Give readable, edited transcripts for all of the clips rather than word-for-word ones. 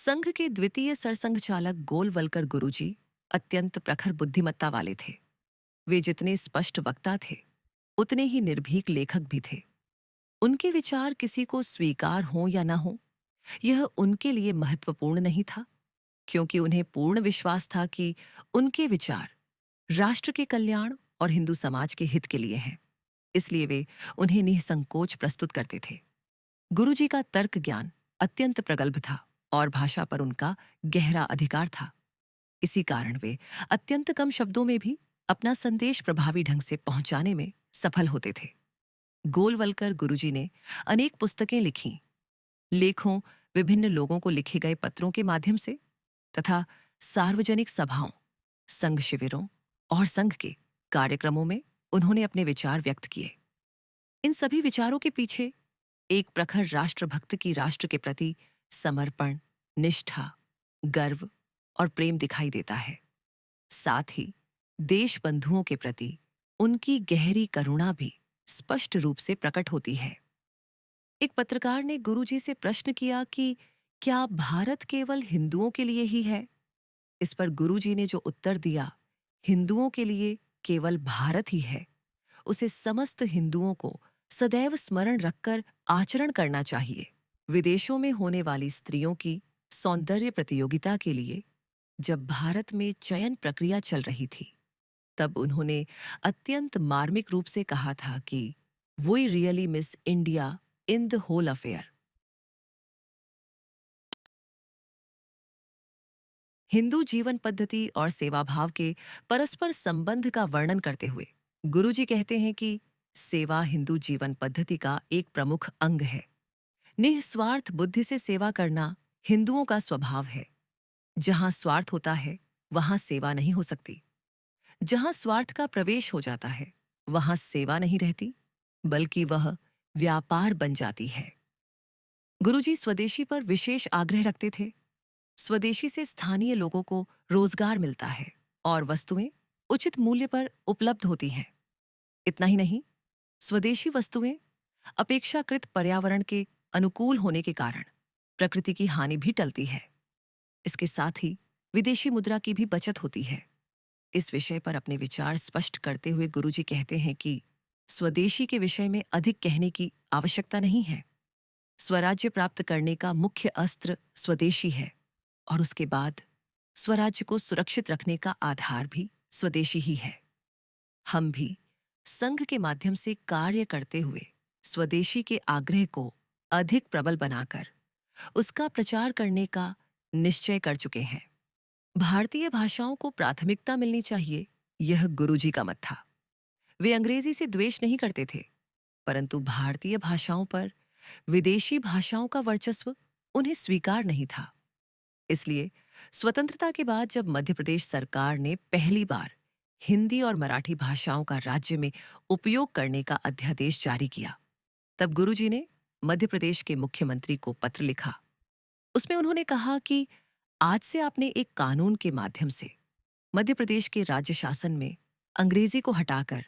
संघ के द्वितीय सरसंघ चालक गोलवलकर गुरुजी अत्यंत प्रखर बुद्धिमत्ता वाले थे। वे जितने स्पष्ट वक्ता थे, उतने ही निर्भीक लेखक भी थे। उनके विचार किसी को स्वीकार हों या न हों, यह उनके लिए महत्वपूर्ण नहीं था, क्योंकि उन्हें पूर्ण विश्वास था कि उनके विचार राष्ट्र के कल्याण और हिंदू समाज के हित के लिए हैं। इसलिए वे उन्हें निसंकोच प्रस्तुत करते थे। गुरुजी का तर्क ज्ञान अत्यंत प्रगल्भ था और भाषा पर उनका गहरा अधिकार था। इसी कारण वे अत्यंत कम शब्दों में भी अपना संदेश प्रभावी ढंग से पहुंचाने में सफल होते थे। गोलवलकर गुरुजी ने अनेक पुस्तकें लिखीं, लेखों, विभिन्न लोगों को लिखे गए पत्रों के माध्यम से तथा सार्वजनिक सभाओं, संघ शिविरों और संघ के कार्यक्रमों में उन्होंने अपने विचार व्यक्त किए। इन सभी विचारों के पीछे एक प्रखर राष्ट्रभक्त की राष्ट्र के प्रति समर्पण, निष्ठा, गर्व और प्रेम दिखाई देता है। साथ ही देश बंधुओं के प्रति उनकी गहरी करुणा भी स्पष्ट रूप से प्रकट होती है। एक पत्रकार ने गुरुजी से प्रश्न किया कि क्या भारत केवल हिंदुओं के लिए ही है? इस पर गुरुजी ने जो उत्तर दिया, हिंदुओं के लिए केवल भारत ही है, उसे समस्त हिंदुओं को सदैव स्मरण रखकर आचरण करना चाहिए। विदेशों में होने वाली स्त्रियों की सौंदर्य प्रतियोगिता के लिए जब भारत में चयन प्रक्रिया चल रही थी, तब उन्होंने अत्यंत मार्मिक रूप से कहा था कि we really miss India in the whole affair. Hindu जीवन पद्धति और सेवाभाव के परस्पर संबंध का वर्णन करते हुए गुरुजी कहते हैं कि सेवा हिंदू जीवन पद्धति का एक प्रमुख अंग है। निस्वार्थ बुद्धि से सेवा करना हिंदुओं का स्वभाव है। जहां स्वार्थ होता है, वहां सेवा नहीं हो सकती। जहां स्वार्थ का प्रवेश हो जाता है, वहां सेवा नहीं रहती, बल्कि वह व्यापार बन जाती है। गुरुजी स्वदेशी पर विशेष आग्रह रखते थे। स्वदेशी से स्थानीय लोगों को रोजगार मिलता है और वस्तुएं उचित मूल्य पर उपलब्ध होती हैं। इतना ही नहीं, स्वदेशी वस्तुएं अपेक्षाकृत पर्यावरण के अनुकूल होने के कारण प्रकृति की हानि भी टलती है। इसके साथ ही विदेशी मुद्रा की भी बचत होती है। इस विषय पर अपने विचार स्पष्ट करते हुए गुरुजी कहते हैं कि स्वदेशी के विषय में अधिक कहने की आवश्यकता नहीं है। स्वराज्य प्राप्त करने का मुख्य अस्त्र स्वदेशी है और उसके बाद स्वराज्य को सुरक्षित रखने का आधार भी स्वदेशी ही है। हम भी संघ के माध्यम से कार्य करते हुए स्वदेशी के आग्रह को अधिक प्रबल बनाकर उसका प्रचार करने का निश्चय कर चुके हैं। भारतीय भाषाओं को प्राथमिकता मिलनी चाहिए, यह गुरुजी का मत था। वे अंग्रेजी से द्वेष नहीं करते थे, परंतु भारतीय भाषाओं पर विदेशी भाषाओं का वर्चस्व उन्हें स्वीकार नहीं था। इसलिए स्वतंत्रता के बाद जब मध्य प्रदेश सरकार ने पहली बार हिंदी और मराठी भाषाओं का राज्य में उपयोग करने का अध्यादेश जारी किया, तब गुरुजी ने मध्य प्रदेश के मुख्यमंत्री को पत्र लिखा। उसमें उन्होंने कहा कि आज से आपने एक कानून के माध्यम से मध्य प्रदेश के राज्य शासन में अंग्रेजी को हटाकर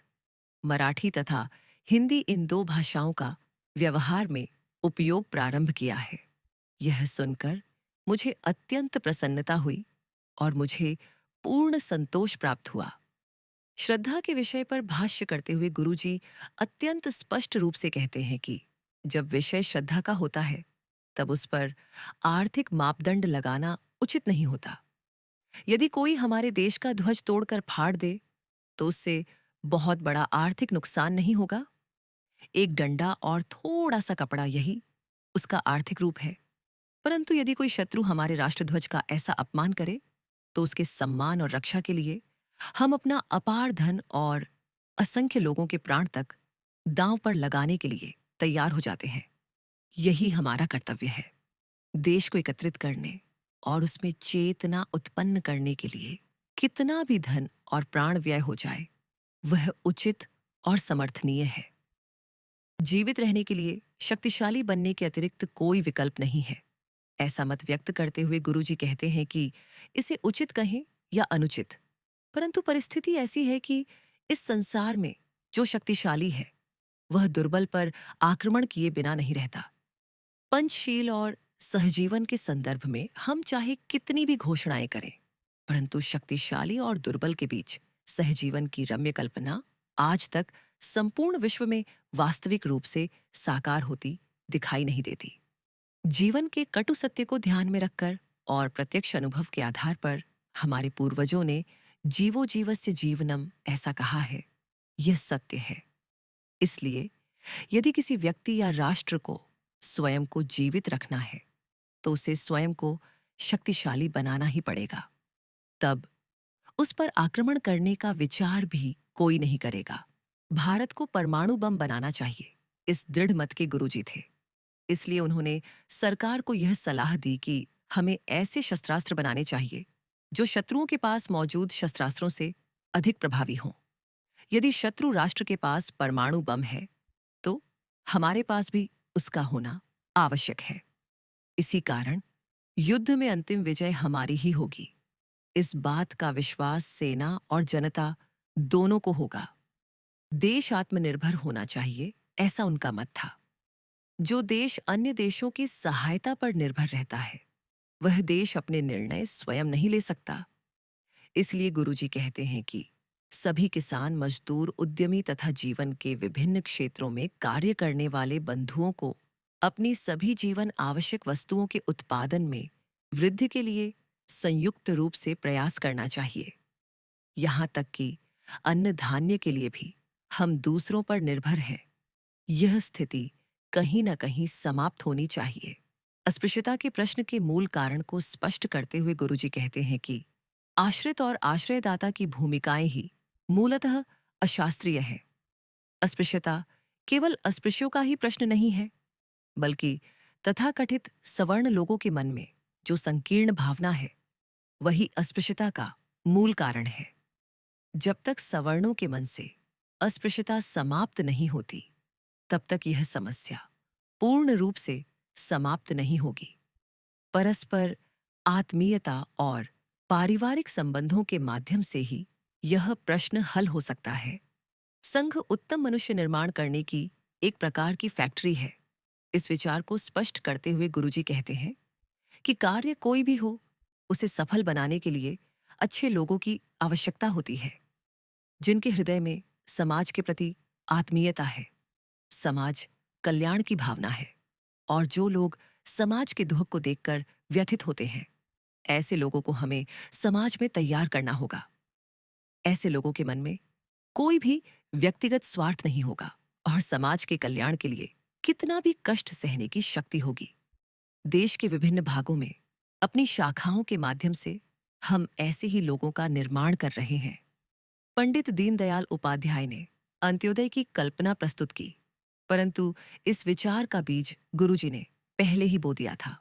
मराठी तथा हिंदी इन दो भाषाओं का व्यवहार में उपयोग प्रारंभ किया है। यह सुनकर मुझे अत्यंत प्रसन्नता हुई और मुझे पूर्ण संतोष प्राप्त हुआ। श्रद्धा के विषय पर भाष्य करते हुए गुरुजी अत्यंत स्पष्ट रूप से कहते हैं कि जब विषय श्रद्धा का होता है, तब उस पर आर्थिक मापदंड लगाना उचित नहीं होता। यदि कोई हमारे देश का ध्वज तोड़कर फाड़ दे, तो उससे बहुत बड़ा आर्थिक नुकसान नहीं होगा। एक डंडा और थोड़ा सा कपड़ा, यही उसका आर्थिक रूप है। परंतु यदि कोई शत्रु हमारे राष्ट्रध्वज का ऐसा अपमान करे, तो उसके सम्मान और रक्षा के लिए हम अपना अपार धन और असंख्य लोगों के प्राण तक दांव पर लगाने के लिए तैयार हो जाते हैं। यही हमारा कर्तव्य है। देश को एकत्रित करने और उसमें चेतना उत्पन्न करने के लिए कितना भी धन और प्राण व्यय हो जाए, वह उचित और समर्थनीय है। जीवित रहने के लिए शक्तिशाली बनने के अतिरिक्त कोई विकल्प नहीं है। ऐसा मत व्यक्त करते हुए गुरुजी कहते हैं कि इसे उचित कहें या अनुचित, परंतु परिस्थिति ऐसी है कि इस संसार में जो शक्तिशाली है, वह दुर्बल पर आक्रमण किए बिना नहीं रहता। पंचशील और सहजीवन के संदर्भ में हम चाहे कितनी भी घोषणाएं करें, परंतु शक्तिशाली और दुर्बल के बीच सहजीवन की रम्य कल्पना आज तक संपूर्ण विश्व में वास्तविक रूप से साकार होती दिखाई नहीं देती। जीवन के कटु सत्य को ध्यान में रखकर और प्रत्यक्ष अनुभव के आधार पर हमारे पूर्वजों ने जीवो जीवस्य जीवनम ऐसा कहा है। यह सत्य है। इसलिए यदि किसी व्यक्ति या राष्ट्र को स्वयं को जीवित रखना है तो उसे स्वयं को शक्तिशाली बनाना ही पड़ेगा। तब उस पर आक्रमण करने का विचार भी कोई नहीं करेगा। भारत को परमाणु बम बनाना चाहिए, इस दृढ़ मत के गुरुजी थे। इसलिए उन्होंने सरकार को यह सलाह दी कि हमें ऐसे शस्त्रास्त्र बनाने चाहिए जो शत्रुओं के पास मौजूद शस्त्रास्त्रों से अधिक प्रभावी हों। यदि शत्रु राष्ट्र के पास परमाणु बम है तो हमारे पास भी उसका होना आवश्यक है। इसी कारण युद्ध में अंतिम विजय हमारी ही होगी। इस बात का विश्वास सेना और जनता दोनों को होगा। देश आत्मनिर्भर होना चाहिए, ऐसा उनका मत था। जो देश अन्य देशों की सहायता पर निर्भर रहता है वह देश अपने निर्णय स्वयं नहीं ले सकता। इसलिए गुरुजी कहते हैं कि सभी किसान, मजदूर, उद्यमी तथा जीवन के विभिन्न क्षेत्रों में कार्य करने वाले बंधुओं को अपनी सभी जीवन आवश्यक वस्तुओं के उत्पादन में वृद्धि के लिए संयुक्त रूप से प्रयास करना चाहिए। यहाँ तक कि अन्न धान्य के लिए भी हम दूसरों पर निर्भर हैं। यह स्थिति कहीं न कहीं समाप्त होनी चाहिए। अस्पृश्यता के प्रश्न के मूल कारण को स्पष्ट करते हुए गुरुजी कहते हैं कि आश्रित और आश्रयदाता की भूमिकाएं ही मूलतः अशास्त्रीय हैं। अस्पृश्यता केवल अस्पृश्यों का ही प्रश्न नहीं है, बल्कि तथाकथित सवर्ण लोगों के मन में जो संकीर्ण भावना है वही अस्पृश्यता का मूल कारण है। जब तक सवर्णों के मन से अस्पृश्यता समाप्त नहीं होती तब तक यह समस्या पूर्ण रूप से समाप्त नहीं होगी। परस्पर आत्मीयता और पारिवारिक संबंधों के माध्यम से ही यह प्रश्न हल हो सकता है। संघ उत्तम मनुष्य निर्माण करने की एक प्रकार की फैक्ट्री है। इस विचार को स्पष्ट करते हुए गुरुजी कहते हैं कि कार्य कोई भी हो, उसे सफल बनाने के लिए अच्छे लोगों की आवश्यकता होती है, जिनके हृदय में समाज के प्रति आत्मीयता है, समाज कल्याण की भावना है और जो लोग समाज के दुख को देखकर व्यथित होते हैं, ऐसे लोगों को हमें समाज में तैयार करना होगा। ऐसे लोगों के मन में कोई भी व्यक्तिगत स्वार्थ नहीं होगा और समाज के कल्याण के लिए कितना भी कष्ट सहने की शक्ति होगी। देश के विभिन्न भागों में अपनी शाखाओं के माध्यम से हम ऐसे ही लोगों का निर्माण कर रहे हैं। पंडित दीनदयाल उपाध्याय ने अंत्योदय की कल्पना प्रस्तुत की, परंतु इस विचार का बीज गुरुजी ने पहले ही बो दिया था।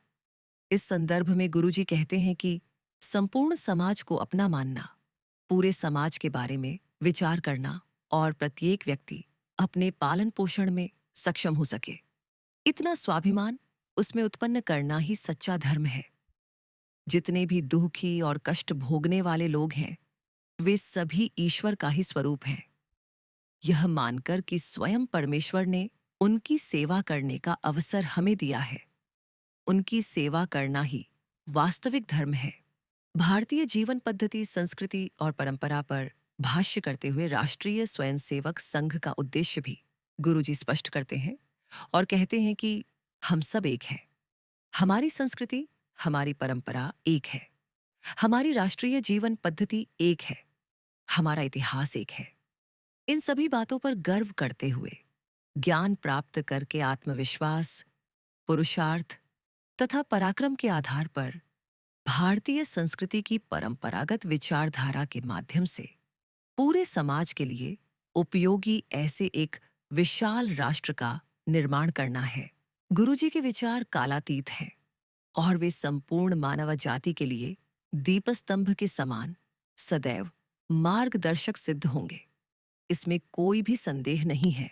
इस संदर्भ में गुरुजी कहते हैं कि संपूर्ण समाज को अपना मानना, पूरे समाज के बारे में विचार करना और प्रत्येक व्यक्ति अपने पालन पोषण में सक्षम हो सके, इतना स्वाभिमान उसमें उत्पन्न करना ही सच्चा धर्म है। जितने भी दुखी और कष्ट भोगने वाले लोग हैं वे सभी ईश्वर का ही स्वरूप हैं। यह मानकर कि स्वयं परमेश्वर ने उनकी सेवा करने का अवसर हमें दिया है, उनकी सेवा करना ही वास्तविक धर्म है। भारतीय जीवन पद्धति, संस्कृति और परंपरा पर भाष्य करते हुए राष्ट्रीय स्वयंसेवक संघ का उद्देश्य भी गुरुजी स्पष्ट करते हैं और कहते हैं कि हम सब एक हैं। हमारी संस्कृति, हमारी परंपरा एक है, हमारी राष्ट्रीय जीवन पद्धति एक है, हमारा इतिहास एक है। इन सभी बातों पर गर्व करते हुए ज्ञान प्राप्त करके आत्मविश्वास, पुरुषार्थ तथा पराक्रम के आधार पर भारतीय संस्कृति की परंपरागत विचारधारा के माध्यम से पूरे समाज के लिए उपयोगी ऐसे एक विशाल राष्ट्र का निर्माण करना है। गुरुजी के विचार कालातीत हैं और वे संपूर्ण मानव जाति के लिए दीपस्तंभ के समान सदैव मार्गदर्शक सिद्ध होंगे, इसमें कोई भी संदेह नहीं है।